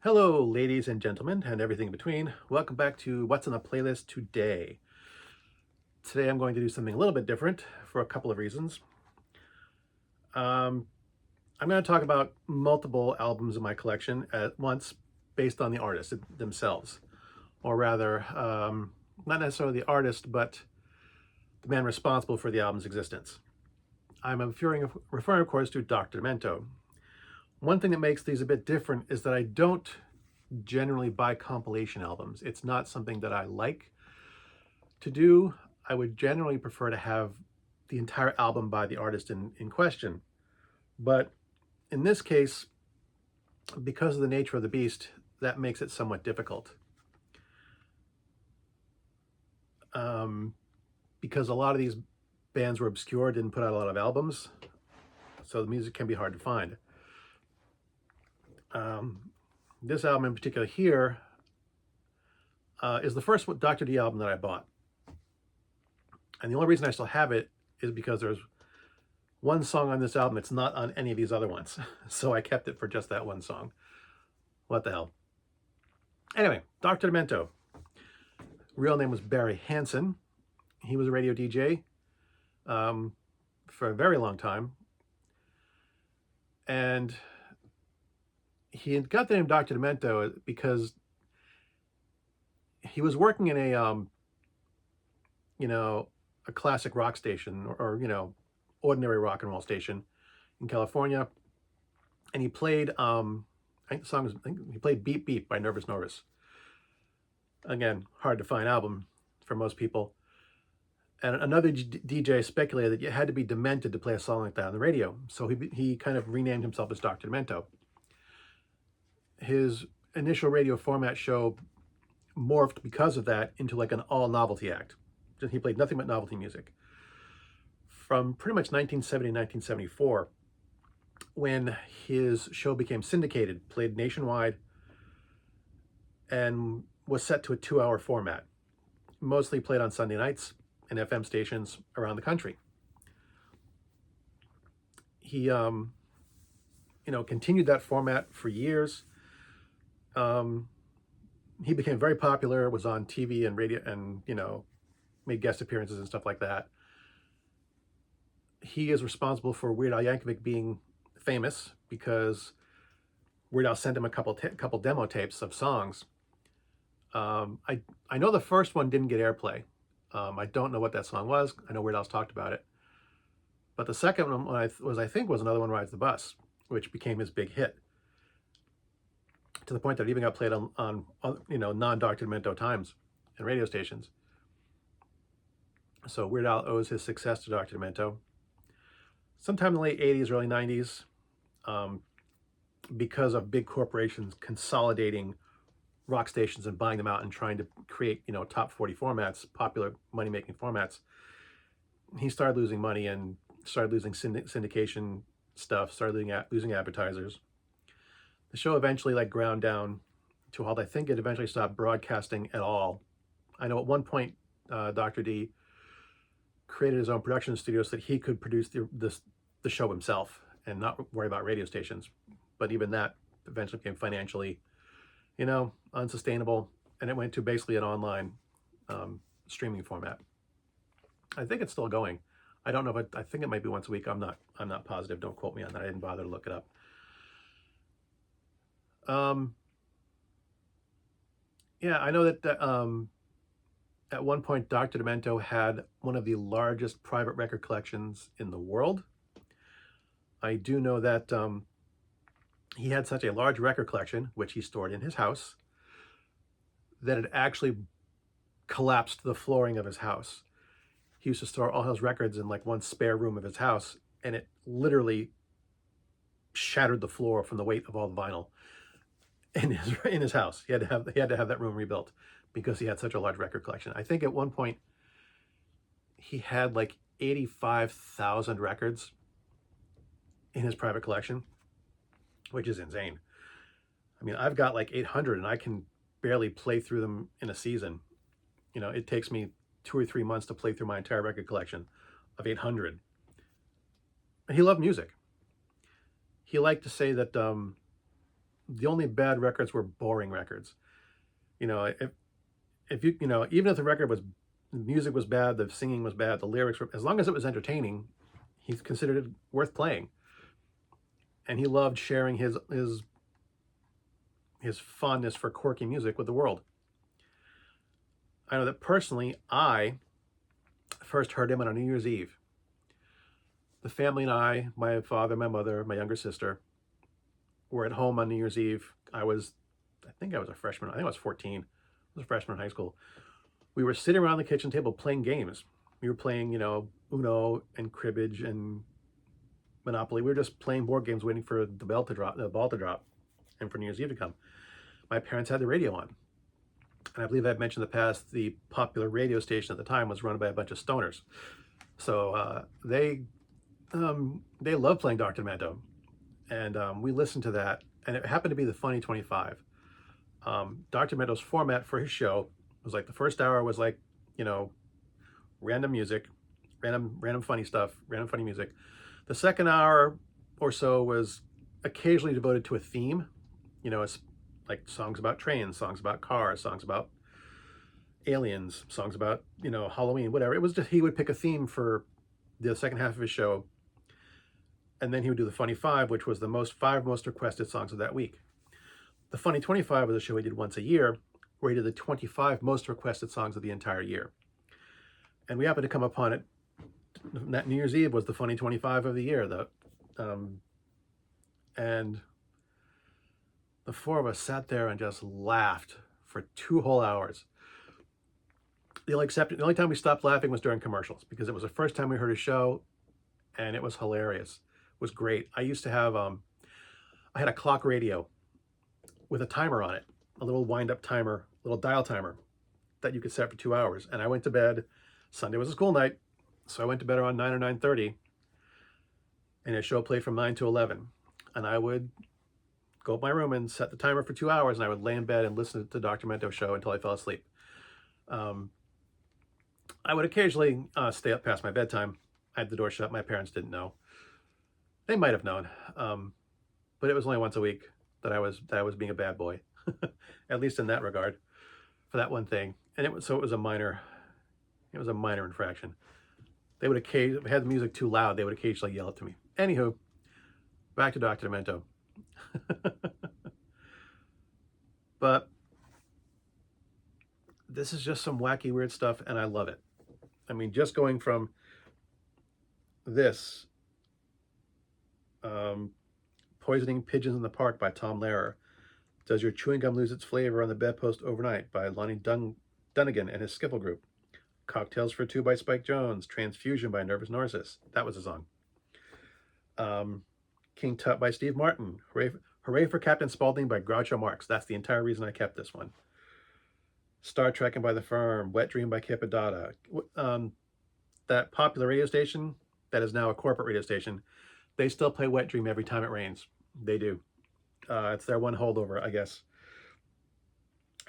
Hello, ladies and gentlemen, and everything in between. Welcome back to What's on the Playlist today. Today I'm going to do something a little bit different for a couple of reasons. Um, I'm going to talk about multiple albums in my collection at once based on the artists themselves, or rather, not necessarily the artist, but the man responsible for the album's existence. I'm referring, of course, to Dr. Demento. One thing that makes these a bit different is that I don't generally buy compilation albums. It's not something that I like to do. I would generally prefer to have the entire album by the artist in question. But in this case, because of the nature of the beast, that makes it somewhat difficult. Because a lot of these bands were obscure, didn't put out a lot of albums, so the music can be hard to find. This album in particular here is the first Dr. D album that I bought. And the only reason I still have it is because there's one song on this album that's not on any of these other ones. So I kept it for just that one song. What the hell? Anyway, Dr. Demento. Real name was Barry Hansen. He was a radio DJ for a very long time. And he got the name Dr. Demento because he was working in a classic rock station or ordinary rock and roll station in California. And he played, I think he played Beep Beep by Nervous Norvus. Again, hard to find album for most people. And another DJ speculated that you had to be demented to play a song like that on the radio. So he kind of renamed himself as Dr. Demento. His initial radio format show morphed because of that into like an all novelty act. He played nothing but novelty music. From pretty much 1970 to 1974, when his show became syndicated, played nationwide, and was set to a 2-hour format, mostly played on Sunday nights and FM stations around the country. He, continued that format for years. He became very popular, was on TV and radio and, made guest appearances and stuff like that. He is responsible for Weird Al Yankovic being famous because Weird Al sent him a couple demo tapes of songs. I know the first one didn't get airplay. I don't know what that song was. I know Weird Al's talked about it. But the second one I think was Another One Rides the Bus, which became his big hit. To the point that it even got played on non-Dr. Demento times and radio stations. So Weird Al owes his success to Dr. Demento. Sometime in the late 80s, early 90s, because of big corporations consolidating rock stations and buying them out and trying to create, top 40 formats, popular money-making formats, he started losing money and started losing syndication stuff, started losing advertisers. The show eventually ground down to a halt. I think it eventually stopped broadcasting at all. I know at one point, Dr. D created his own production studio so that he could produce the show himself and not worry about radio stations. But even that eventually became financially, unsustainable, and it went to basically an online streaming format. I think it's still going. I don't know, but I think it might be once a week. I'm not positive. Don't quote me on that. I didn't bother to look it up. Yeah, I know that at one point Dr. Demento had one of the largest private record collections in the world. I do know that he had such a large record collection, which he stored in his house, that it actually collapsed the flooring of his house. He used to store all his records in one spare room of his house, and it literally shattered the floor from the weight of all the vinyl in his house. He had to have that room rebuilt because he had such a large record collection. I think at one point he had 85,000 records in his private collection, which is insane. I mean, I've got 800 and I can barely play through them in a season. It takes me 2 or 3 months to play through my entire record collection of 800. And he loved music. He liked to say that the only bad records were boring records. You know, if you, you know, even if the record was, the music was bad, the singing was bad, the lyrics were, as long as it was entertaining, he considered it worth playing. And he loved sharing his fondness for quirky music with the world. I know that personally, I first heard him on a New Year's Eve. The family and I, my father, my mother, my younger sister, were at home on New Year's Eve. I think I was a freshman. I think I was 14. I was a freshman in high school. We were sitting around the kitchen table playing games. We were playing, you know, Uno and cribbage and Monopoly. We were just playing board games, waiting for the ball to drop, and for New Year's Eve to come. My parents had the radio on, and I believe I've mentioned in the past, the popular radio station at the time was run by a bunch of stoners. So they loved playing Dr. Demento, and we listened to that, and it happened to be the Funny 25. Dr. Demento's format for his show was like, the first hour was like, you know, random music, random funny stuff, random funny music. The second hour or so was occasionally devoted to a theme. You know, it's like songs about trains, songs about cars, songs about aliens, songs about, you know, Halloween, whatever. It was just, he would pick a theme for the second half of his show, and then he would do the Funny Five, which was the five most requested songs of that week. The Funny 25 was a show he did once a year, where he did the 25 most requested songs of the entire year. And we happened to come upon it. That New Year's Eve was the Funny 25 of the year. And the four of us sat there and just laughed for 2 whole hours. The only time we stopped laughing was during commercials, because it was the first time we heard a show, and it was hilarious. It was great. I used to have, I had a clock radio with a timer on it, a little wind-up timer, little dial timer that you could set for 2 hours. And I went to bed. Sunday was a school night, so I went to bed around 9 or 9:30, and a show played from 9 to 11. And I would go up my room and set the timer for 2 hours, and I would lay in bed and listen to the Dr. Demento show until I fell asleep. I would occasionally stay up past my bedtime. I had the door shut. My parents didn't know. They might have known, but it was only once a week that I was being a bad boy, at least in that regard, for that one thing. And it was a minor infraction. They would occasionally, if I had the music too loud, they would occasionally yell it to me. Anywho, back to Dr. Demento. But this is just some wacky, weird stuff, and I love it. I mean, just going from this, Poisoning Pigeons in the Park by Tom Lehrer, Does Your Chewing Gum Lose Its Flavor on the Bedpost Overnight by Lonnie Dunnigan and his Skiffle Group, Cocktails for Two by Spike Jones, Transfusion by Nervous Narcissus. That was a song. King Tut by Steve Martin, Hooray for Captain Spaulding by Groucho Marx. That's the entire reason I kept this one. Star Trekking by The Firm, Wet Dream by Kippadada. That popular radio station, that is now a corporate radio station, they still play Wet Dream every time it rains. They do. It's their one holdover, I guess.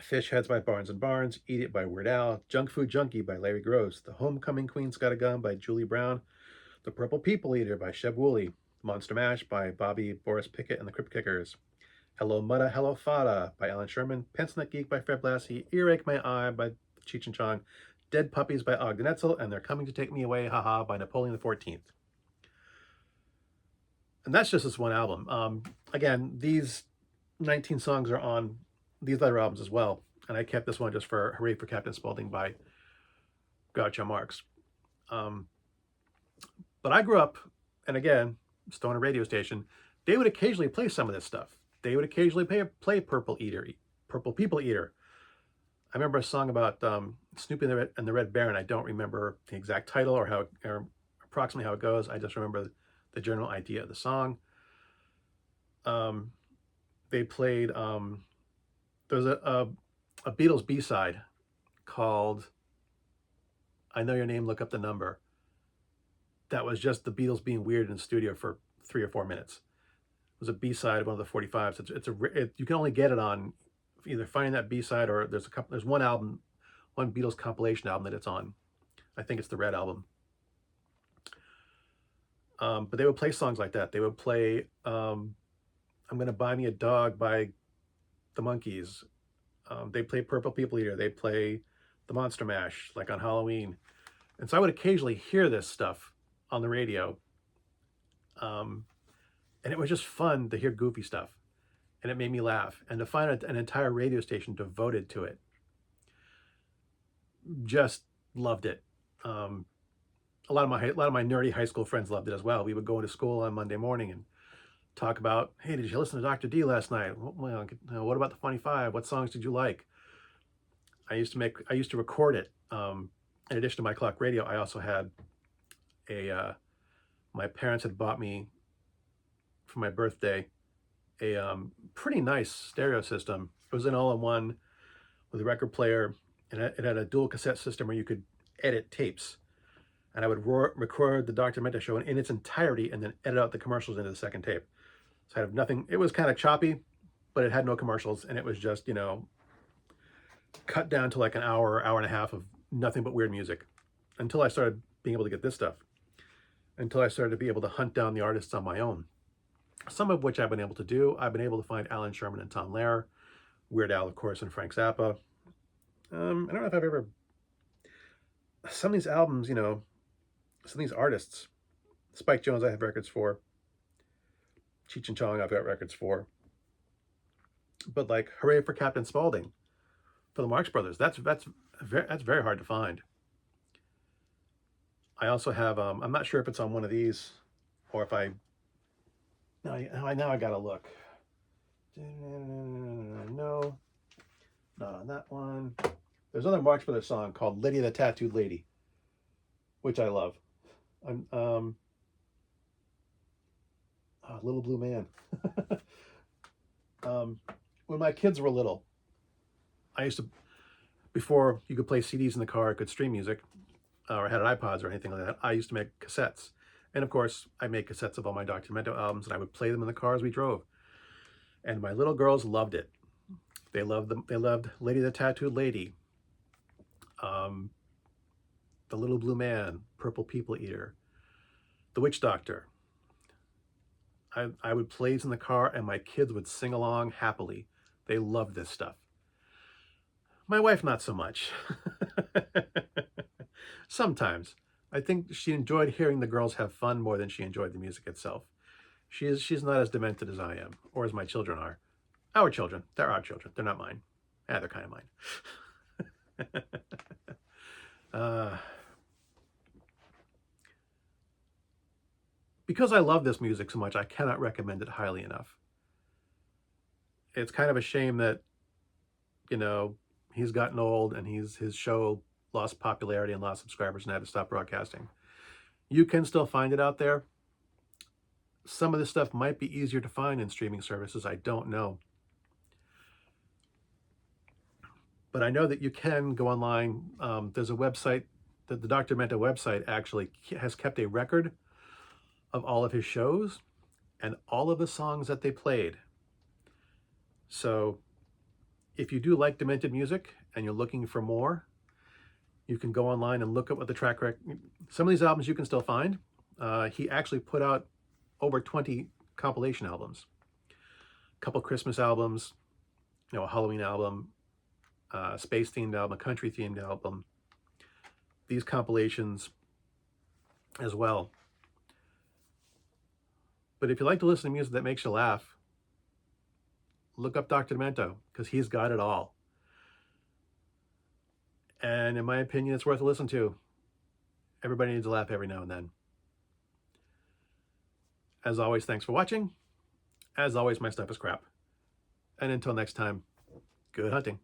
Fish Heads by Barnes and Barnes, Eat It by Weird Al, Junk Food Junkie by Larry Gross, The Homecoming Queen's Got a Gun by Julie Brown, The Purple People Eater by Sheb Woolley, Monster Mash by Bobby Boris Pickett and the Crypt Kickers, Hello Mutta Hello Fada by Alan Sherman, Pencil Geek by Fred Blassie, Earache My Eye by Cheech and Chong, Dead Puppies by Ogden Etzel, and They're Coming to Take Me Away, Haha by Napoleon XIV. And that's just this one album. Again, these 19 songs are on these other albums as well, and I kept this one just for Hooray for Captain Spaulding by Groucho Marx. But I grew up, and again, Stoner radio station, they would occasionally play some of this stuff. They would occasionally play Purple People Eater. I remember a song about Snoopy and the Red Baron. I don't remember the exact title or approximately how it goes. I just remember the general idea of the song. They played, there's a Beatles B-side called I Know Your Name, Look Up the Number. That was just the Beatles being weird in the studio for 3 or 4 minutes. It was a B-side of one of the 45s. You can only get it on either finding that B-side, or there's one album, one Beatles compilation album that it's on. I think it's the Red Album. But they would play songs like that. They would play I'm Gonna Buy Me a Dog by the Monkees. They play Purple People Eater. They play the Monster Mash, like on Halloween. And so I would occasionally hear this stuff on the radio. Um, and it was just fun to hear goofy stuff. And it made me laugh. And to find an entire radio station devoted to it, just loved it. A lot of my nerdy high school friends loved it as well. We would go into school on Monday morning and talk about, hey, did you listen to Dr. D last night? Well, what about the Funny Five? What songs did you like? I used to record it. In addition to my clock radio, I also had my parents had bought me for my birthday a pretty nice stereo system. It was an all-in-one with a record player, and it had a dual cassette system where you could edit tapes. And I would record the Dr. Demento show in its entirety and then edit out the commercials into the second tape. So I have nothing. It was kind of choppy, but it had no commercials, and it was just, cut down to like an hour, hour and a half of nothing but weird music until I started being able to get this stuff, until I started to be able to hunt down the artists on my own, some of which I've been able to do. I've been able to find Alan Sherman and Tom Lehrer, Weird Al, of course, and Frank Zappa. I don't know if I've ever, some of these albums, some of these artists, Spike Jones I have records for, Cheech and Chong I've got records for, but like Hooray for Captain Spaulding, for the Marx Brothers, that's very hard to find. I also have, I'm not sure if it's on one of these, or if now I gotta look. No, not on that one. There's another Marx Brothers song called Lydia the Tattooed Lady, which I love. Little Blue Man. When my kids were little, I used to, before you could play CDs in the car, could stream music, or had iPods or anything like that, I used to make cassettes. And of course, I made cassettes of all my Dr. Demento albums, and I would play them in the car as we drove. And my little girls loved it. They loved them. They loved Lady the Tattooed Lady, The Little Blue Man, Purple People Eater, The Witch Doctor. I would play these in the car, and my kids would sing along happily. They loved this stuff. My wife, not so much. Sometimes. I think she enjoyed hearing the girls have fun more than she enjoyed the music itself. She's not as demented as I am, or as my children are. Our children. They're our children. They're not mine. Yeah, they're kind of mine. Because I love this music so much, I cannot recommend it highly enough. It's kind of a shame that, he's gotten old and his show lost popularity and lost subscribers and had to stop broadcasting. You can still find it out there. Some of this stuff might be easier to find in streaming services. I don't know. But I know that you can go online. There's a website, the Dr. Demento website actually has kept a record of all of his shows and all of the songs that they played. So if you do like demented music and you're looking for more, you can go online and look at what the track record. Some of these albums you can still find. He actually put out over 20 compilation albums, a couple Christmas albums, a Halloween album, space themed album, a country themed album, these compilations as well. But if you like to listen to music that makes you laugh, look up Dr. Demento, because he's got it all. And in my opinion, it's worth a listen to. Everybody needs to laugh every now and then. As always, thanks for watching. As always, my stuff is crap. And until next time, good hunting.